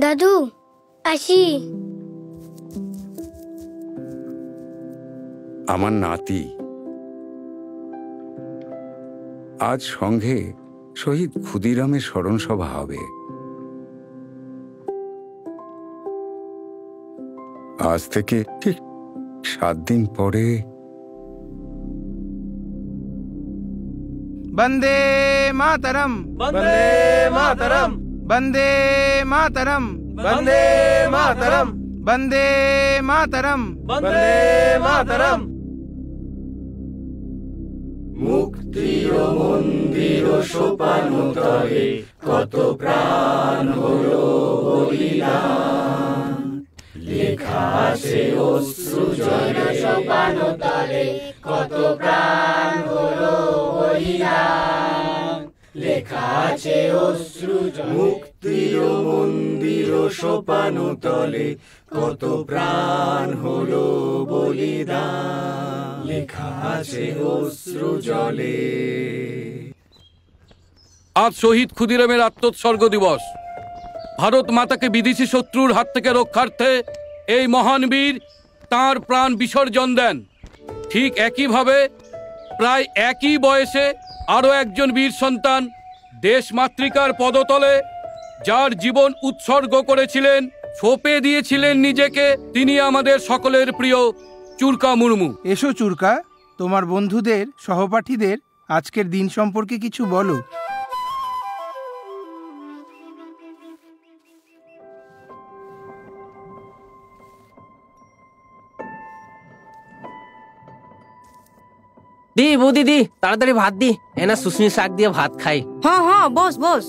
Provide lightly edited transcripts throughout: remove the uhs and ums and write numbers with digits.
দাদু আসি। আমার নাতি আজ সঙ্গে শহীদ ক্ষুদিরামের স্মরণ সভা হবে। আজ থেকে ঠিক 7 দিন পরে। বন্দে মাতরম, বন্দে মাতরম, বন্দে মাতরম, বন্দে মাতরম, বন্দে মাতরম, বন্দে মাতরম। মুক্তির মন্দির সোপানতলে কত প্রাণ হলো বলিদান, লেখা আছে অশ্রু জলে সোপানতলে কত প্রাণ হলো বলিদান, লেখা আছে অশ্রু জলে। মুক্তির মন্দির সোপানতলে কত প্রাণ হলো বলিদান, লেখা আছে অশ্রু জলে। আজ শহীদ ক্ষুদিরামের আত্মোৎসর্গ দিবস। ভারত মাতাকে বিদেশি শত্রুর হাত থেকে রক্ষার্থে এই মহান বীর তাঁর প্রাণ বিসর্জন দেন। ঠিক একইভাবে প্রায় একই বয়সে আরও একজন বীর সন্তান দেশ মাতৃকার পদতলে যার জীবন উৎসর্গ করেছিলেন, সঁপে দিয়েছিলেন নিজেকে, তিনি আমাদের সকলের প্রিয় চুরকা মুর্মু। এসো চুরকা, তোমার বন্ধুদের, সহপাঠীদের আজকের দিন সম্পর্কে কিছু বলো। দি বৌদি দি, তাড়াতাড়ি ভাত দি, এনা শুশনি শাক দিয়ে ভাত খাই। হ্যাঁ হ্যাঁ, বস বস।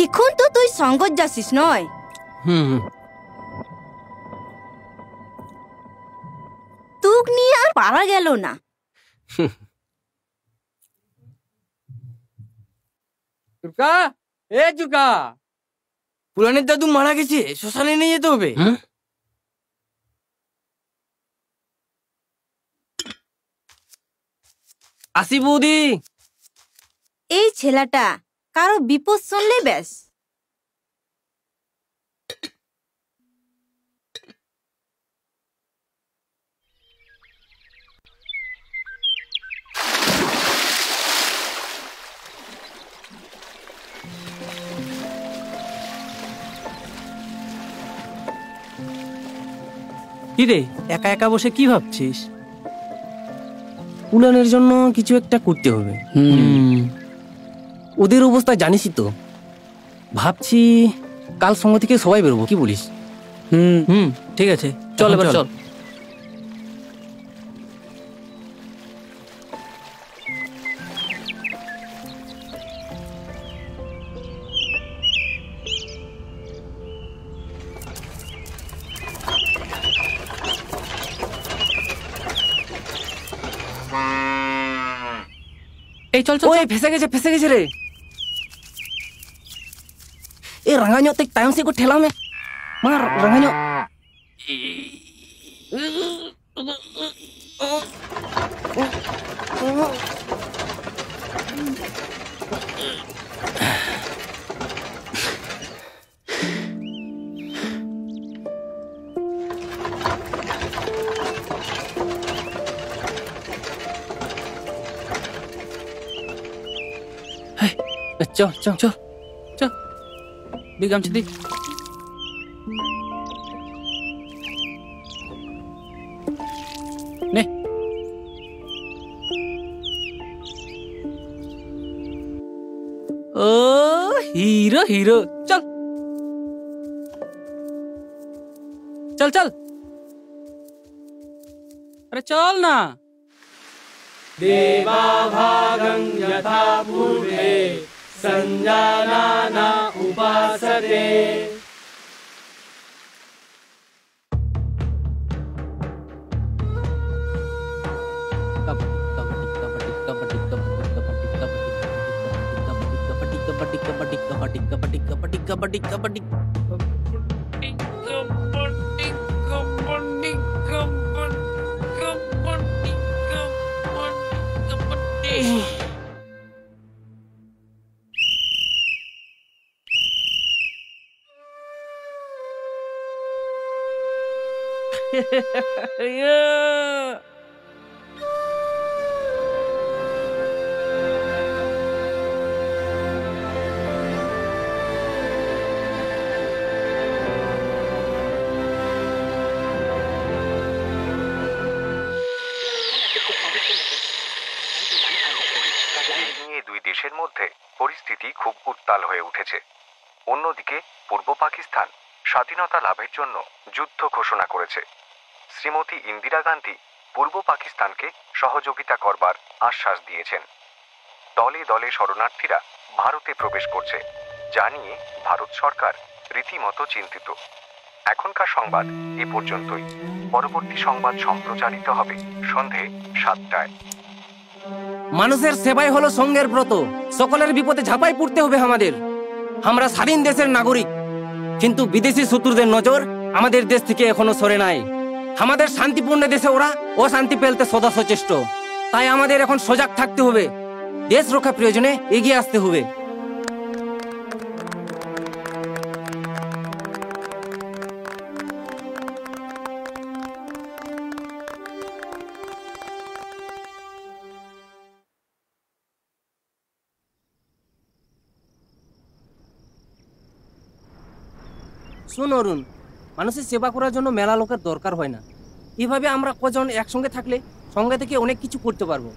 এখন তো তুই সঙ্গত যাচ্ছিস নয়? তুক নিয়ে আর পারা গেল না। চুরকা, এ চুরকা, পুরানের দাদু মারা গেছে, শ্মশানে নিয়ে যেতে হবে। আসি বৌদি। এই ছেলেটা কারো বিপদ শুনলে ব্যাস। কিরে, একা একা বসে কি ভাবছিস? উড়ানের জন্য কিছু একটা করতে হবে। ওদের অবস্থা জানিসই তো। ভাবছি কাল সঙ্গে থেকে সবাই বেরোবো, কি বলিস? ঠিক আছে, চল এবার চল। এই চল চল, ফেসে গেছে রে। এ রাঙাño তে টাইম সে কো ঠেলা মে মার রাঙাño। চল চল চল চল, দিক গামছা দিক। নে ও হিরো হিরো, চল চল চল, আরে চল না। देवाभागं यथा पूर्वे संजानाना उपासते। দুই দেশের মধ্যে পরিস্থিতি খুব উত্তাল হয়ে উঠেছে। অন্যদিকে পূর্ব পাকিস্তান স্বাধীনতা লাভের জন্য যুদ্ধ ঘোষণা করেছে। শ্রীমতী ইন্দিরা গান্ধী পূর্ব পাকিস্তানকে সহযোগিতা করবার আশ্বাস দিয়েছেন। দলে দলে শরণার্থীরা ভারতে প্রবেশ করছে, যা নিয়ে ভারত সরকার রীতিমতো চিন্তিত। এখনকার সংবাদ এ পর্যন্তই। পরবর্তী সংবাদ সম্প্রচারিত হবে সন্ধে 7টায়। মানুষের সেবাই হলো সঙ্গের ব্রত। সকলের বিপদে ঝাঁপাই পড়তে হবে আমাদের। আমরা স্বাধীন দেশের নাগরিক, কিন্তু বিদেশি শত্রুদের নজর আমাদের দেশ থেকে এখনো সরে নাই। আমাদের শান্তিপূর্ণ দেশে ওরা অশান্তি ফেলতে সদা সচেষ্ট। তাই আমাদের এখন সজাগ থাকতে হবে, দেশ রক্ষা প্রয়োজনে এগিয়ে আসতে হবে। শুন অরুণ, মানুষের সেবা করার জন্য মেলা লোকের দরকার হয় না। এভাবে আমরা কজন একসঙ্গে থাকলে সঙ্গে থেকে অনেক কিছু করতে পারবো।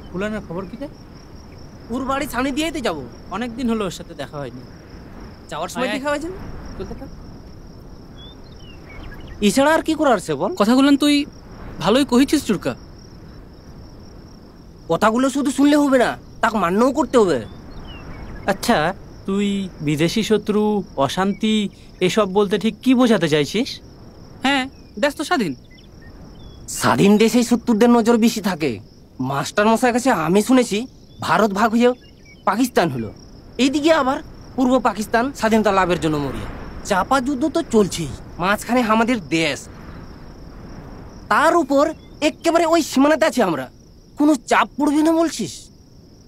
ফুলানের খবর কি রে? ওর বাড়ি সামনে দিয়েই তো যাবো। অনেকদিন হলো ওর সাথে দেখা হয়নি। যাওয়ার সময় আয়। দেখা হয়ে যাবে। চলতে থাক। এছাড়া আর কি করার সে বল? কথাগুলো তুই ভালোই কহিছিস চুরকা। কথাগুলো শুধু শুনলে হবে না, তাকে মান্যও করতে হবে। আচ্ছা, তুই বিদেশি শত্রু, অশান্তি এসব বলতে ঠিক কি বোঝাতে চাইছিস? হ্যাঁ, দেশ তো স্বাধীন। স্বাধীন দেশে শত্রুদের নজর বেশি থাকে। মাস্টার মশাইয়ের কাছে আমি শুনেছি ভারত ভাগ হয়ে পাকিস্তান হলো, এইদিকে আবার পূর্ব পাকিস্তান স্বাধীনতা লাভের জন্য মরিয়া। চাপা যুদ্ধ তো চলছেই, মাঝখানে আমাদের দেশ, তার উপর একেবারে ওই সীমানাতে আছি আমরা। কোনো চাপ পড়বে না বলছিস?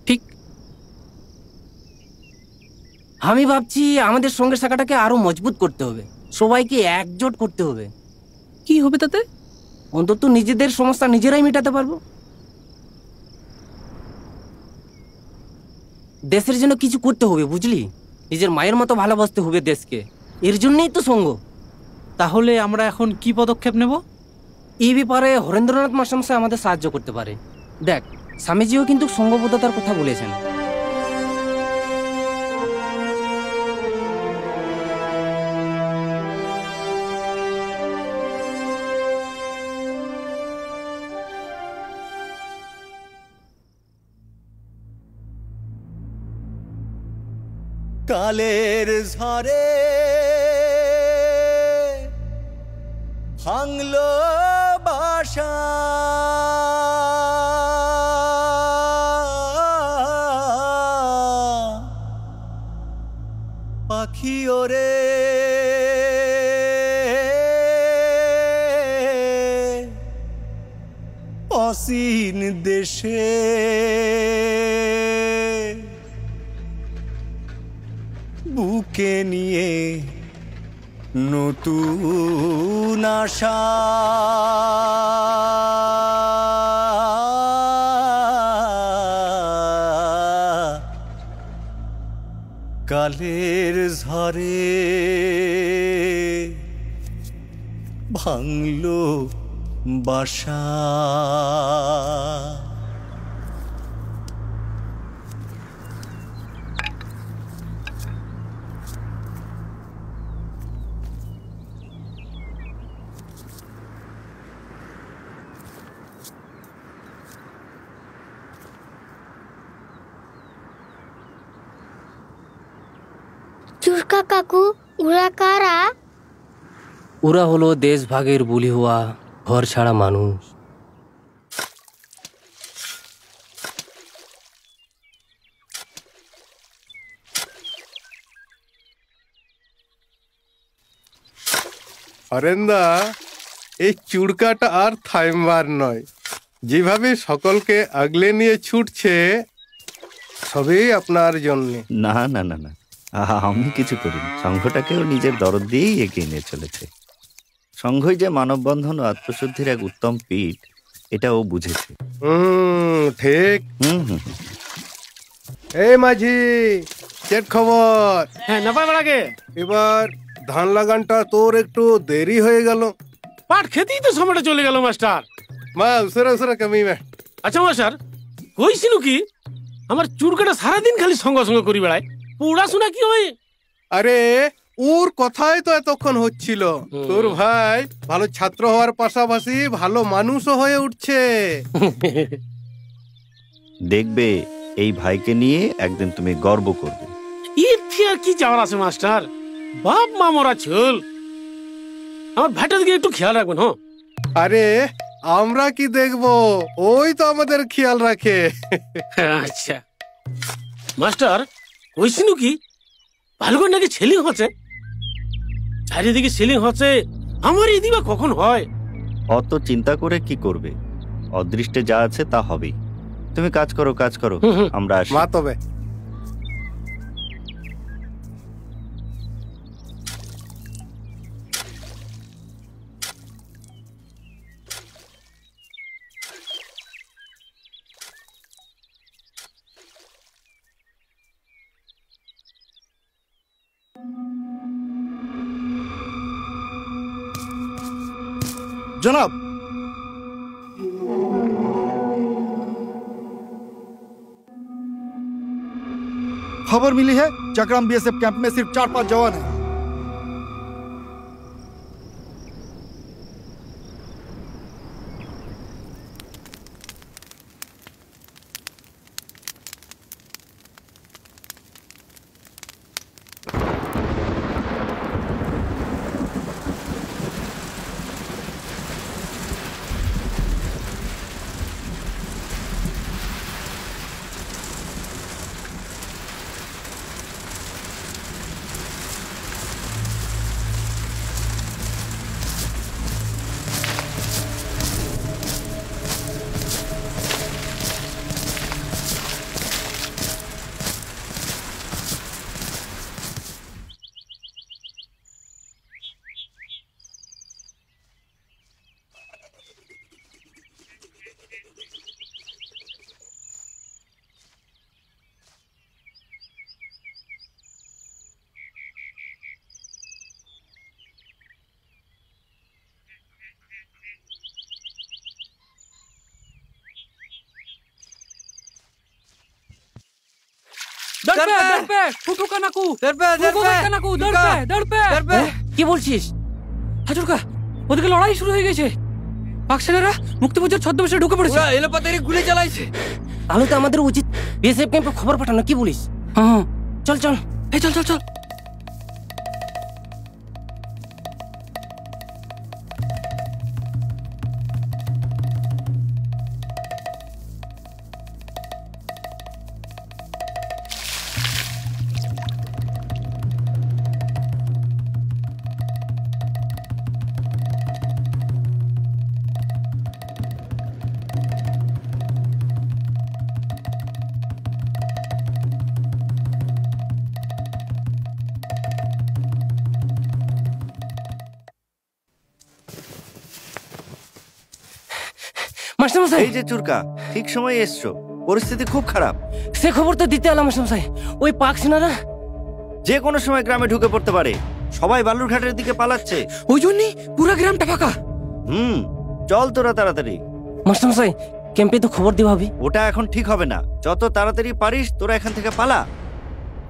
ঠিক। আমি ভাবছি আমাদের সঙ্গে শাখাটাকে আরো মজবুত করতে হবে, সবাইকে একজোট করতে হবে। কি হবে তাতে? অন্তত নিজেদের সমস্যা নিজেরাই মেটাতে পারবো। দেশের জন্য কিছু করতে হবে, বুঝলি? নিজের মায়ের মতো ভালোবাসতে হবে দেশকে। এর জন্যই তো সঙ্গ। তাহলে আমরা এখন কি পদক্ষেপ নেব? এই ব্যাপারে হরেন্দ্রনাথ মাস্টারমশাই আমাদের সাহায্য করতে পারে। দেখ, স্বামীজিও কিন্তু সঙ্গবদ্ধতার কথা বলেছেন। কালের ঝড়ে ভাঙলো বাসা, পাখি ওরে অসীন দেশে, বুকে নিয়ে নতুন আশা, কালের ঝড়ে ভাঙলো বাসা। চুরকা কাকু, ওরা কারা? ওরা হলো দেশ ভাগের বুলি হওয়া ঘর ছাড়া মানুষ। হরেন্দা, এই চুড়কাটা আর থামবার নয়। যেভাবে সকলকে আগলে নিয়ে ছুটছে, সবই আপনার জন্যে। না না না না, আমি কিছু করিনি, সংঘটাকেও নিজের দরদ দিয়েই এগিয়ে নিয়ে চলেছে। সংঘই যে মানববন্ধন ও আত্মশুদ্ধির এক উত্তম পীঠ, এটা ও বুঝেছে। ঠিক। হুম। এই মাঝি, চেট খবর? হ্যাঁ, না পাই বাড়াকে এবার ধান লাগানটা তোর একটু দেরি হয়ে গেল। পাট খেতেই তো সময়টা চলে গেল মাস্টার। মা উসরা উসরা কমি মে। আচ্ছা মাস্টার, কইছিল কি আমার চুরকাটা সারাদিন খালি সঙ্গ সঙ্গ করি বেড়ায়, পড়াশোনা কি হয়? আরে ওর কথাই তো এতক্ষণ হচ্ছিল। তোর ভাই ভালো ছাত্র হওয়ার পাশাপাশি ভালো মানুষও হয়ে উঠছে। দেখবে এই ভাইকে নিয়ে একদিন তুমি গর্ব করবে। ইচ্ছে আর কি যাওয়ার আছে মাস্টার, বাপ মা মরা চল। আমার ভাইটার দিকে একটু খেয়াল রাখবেন। হ্যাঁ, আরে আমরা কি দেখবো, ওই তো আমাদের খেয়াল রাখে। আচ্ছা মাস্টার, কইছিল কি ভালো করে নাকি সেলিং হচ্ছে, চারিদিকে সেলিং হচ্ছে, আমার এই দিবা কখন হয়? অত চিন্তা করে কি করবে, অদৃষ্টে যা আছে তা হবেই। তুমি কাজ করো, কাজ করো, আমরা আসি। মা তবে जनाब, खबर मिली है चकराम बीएसएफ कैंप में सिर्फ 4-5 जवान हैं। কি বলছিস? হাজুরকা, ওদিকে লড়াই শুরু হয়ে গেছে। পাক সেনারা মুক্তিযুদ্ধের ছদ্মবেশে ঢুকে পড়েছে। এলোপাতাড়ি গুলি চালাইছে। তাহলে তো আমাদের উচিত বিএসএফ ক্যাম্পে খবর পাঠানো, কি বলিস? হ্যাঁ, চল চল, এই চল চল চল। এই যে চুরকা, ঠিক সময় এসছো, পরিস্থিতি খুব খারাপ। সে খবর তো দিতে এলাম মাস্টারমশাই। ওই পাক সেনারা যে কোনো সময় গ্রামে ঢুকে পড়তে পারে। সবাই বালুরঘাটের দিকে পালাচ্ছে, ওই জন্যই পুরো গ্রামটা ফাঁকা। চল তোরা তাড়াতাড়ি। মাস্টারমশাই, ক্যাম্পে তো খবর দেওয়া হবে। ওটা এখন ঠিক হবে না, যত তাড়াতাড়ি পারিস তোরা এখান থেকে পালা।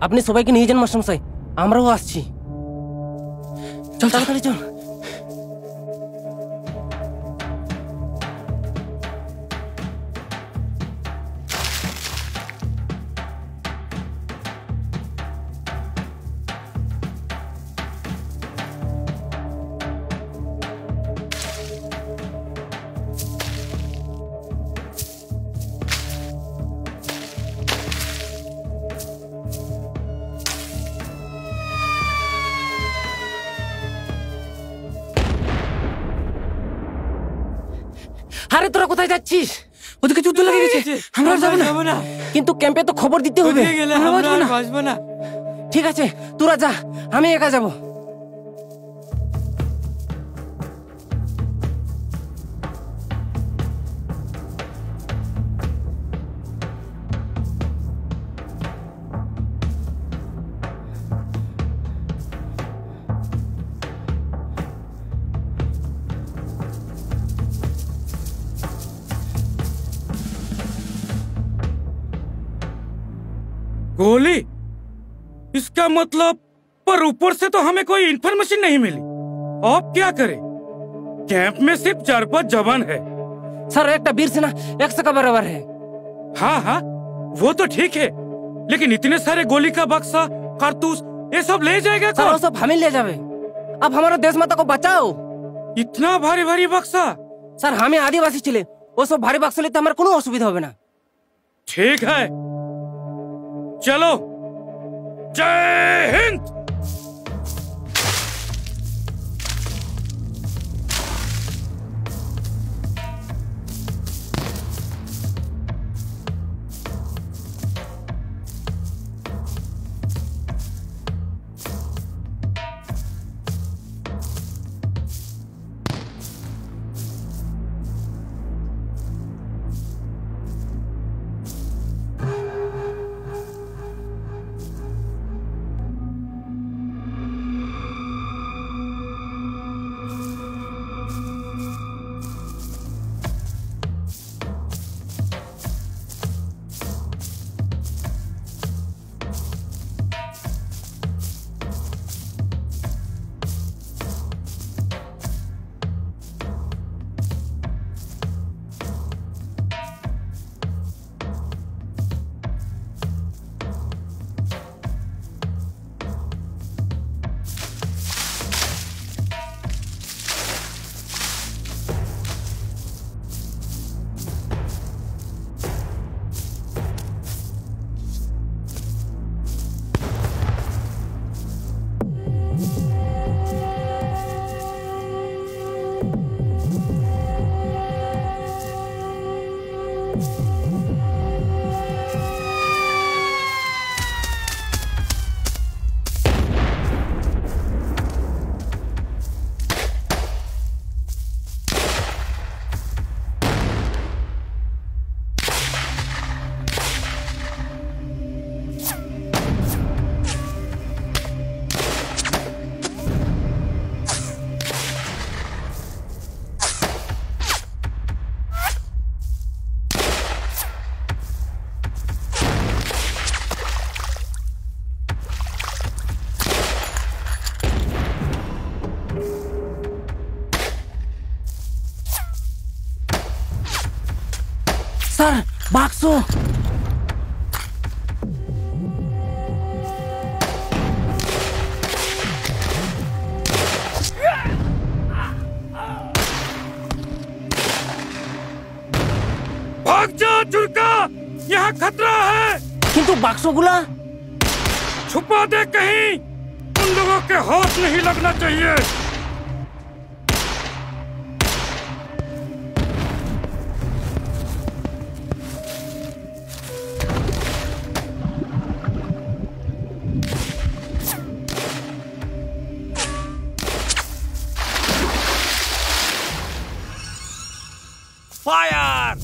আপনি সবাইকে নিয়ে যান মাস্টারমশাই, আমরাও আসছি। চল তাড়াতাড়ি চল। আরে তোরা কোথায় যাচ্ছিস? ওদিকে যুদ্ধ লেগে গেছে, আমরা যাব না। কিন্তু ক্যাম্পে তো খবর দিতে হবে। আমরা বাঁচবো না। ঠিক আছে তোরা যা, আমি একা যাব। गोली? इसका मतलब पर ऊपर से तो हमें कोई इन्फॉर्मेशन नहीं मिली। अब क्या करें? कैंप में सिर्फ 4-5 जवान है। सर एक वीर सेना 100 का बराबर है। हाँ हाँ वो तो ठीक है, लेकिन इतने सारे गोली का बक्सा, कारतूस, ये सब ले जाएगा सर? वो सब हमें ले जावे। अब हमारे देश माता को बचाओ। इतना भारी भारी बक्सा? सर हमें आदिवासी चले, वो सब भारी बक्सा लेते हमारे कोनो असुविधा होवे ना। ठीक है चलो, जय हिंद। सर बाक्सो। भाग जा चुरका, यहाँ खतरा है। किंतु बाक्सो गुला छुपा दे कहीं, उन लोगों के हाथ नहीं लगना चाहिए। फायर!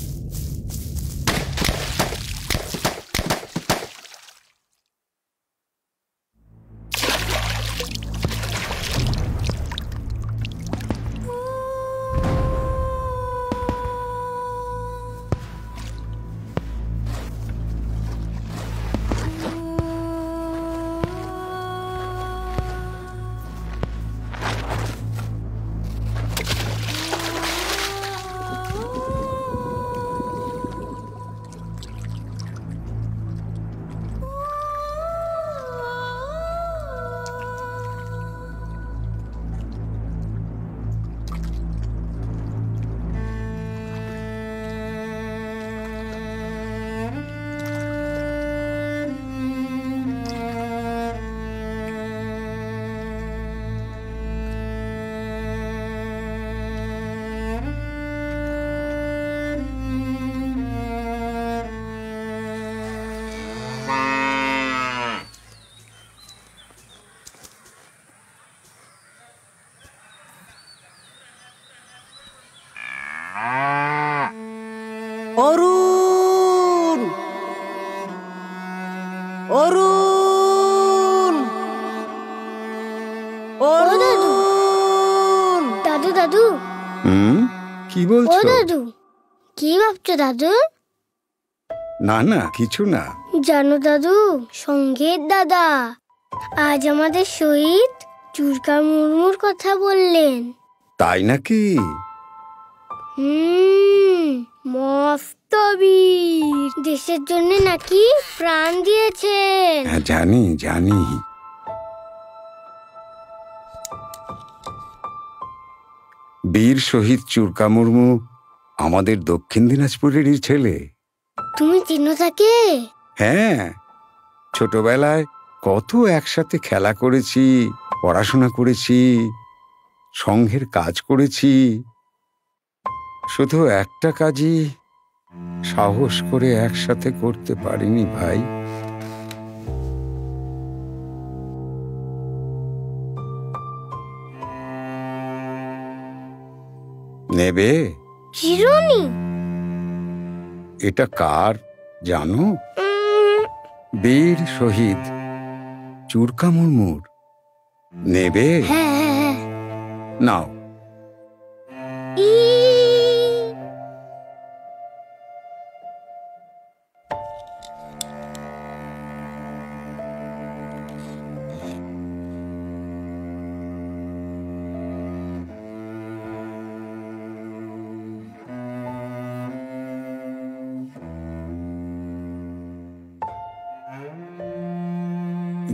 অরুণ, অরুণ, অরুণ। দাদু দাদু কি ও বলছো? দাদু, কি ভাবছো দাদু? না না, কিছু না। জানো দাদু, সঙ্গের দাদা আজ আমাদের শহীদ চুরকা মুরমুর কথা বললেন। তাই নাকি? মস্ত বীর, দেশের জন্য নাকি প্রাণ দিয়েছেন। হ্যাঁ, জানি জানি। বীর শহীদ চুরকা মুর্মু আমাদের দক্ষিণ দিনাজপুরেরই ছেলে। তুমি চিনো তাকে? হ্যাঁ, ছোটবেলায় কত একসাথে খেলা করেছি, পড়াশোনা করেছি, সংঘের কাজ করেছি। শুধু একটা কাজই সাহস করে একসাথে করতে পারিনি ভাই। নেবে চিরুনি? এটা কার জানো? বীর শহীদ চুরকা মুর্মুর। নেবে? হ্যাঁ। নাও।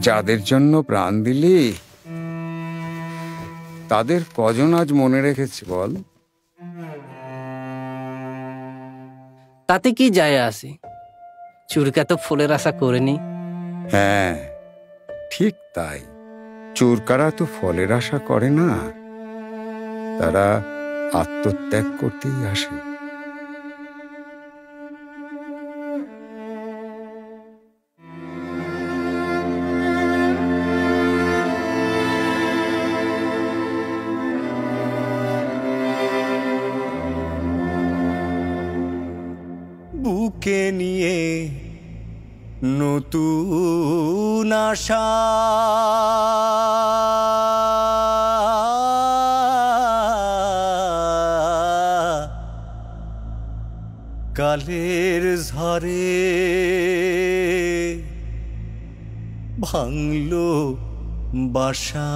যাদের জন্য প্রাণ দিলি তাদের কজন আজ মনে রেখেছে বল? তাতে কি যায় আসে? চুরকা তো ফুলের আশা করেনি। হ্যাঁ, ঠিক তাই। চোরকারা তো ফলের আশা করে না, তারা আত্মত্যাগ করতেই আসে। বুকে নিয়ে নতুন আশা, কালের ঝড়ে ভাঙলো বাসা।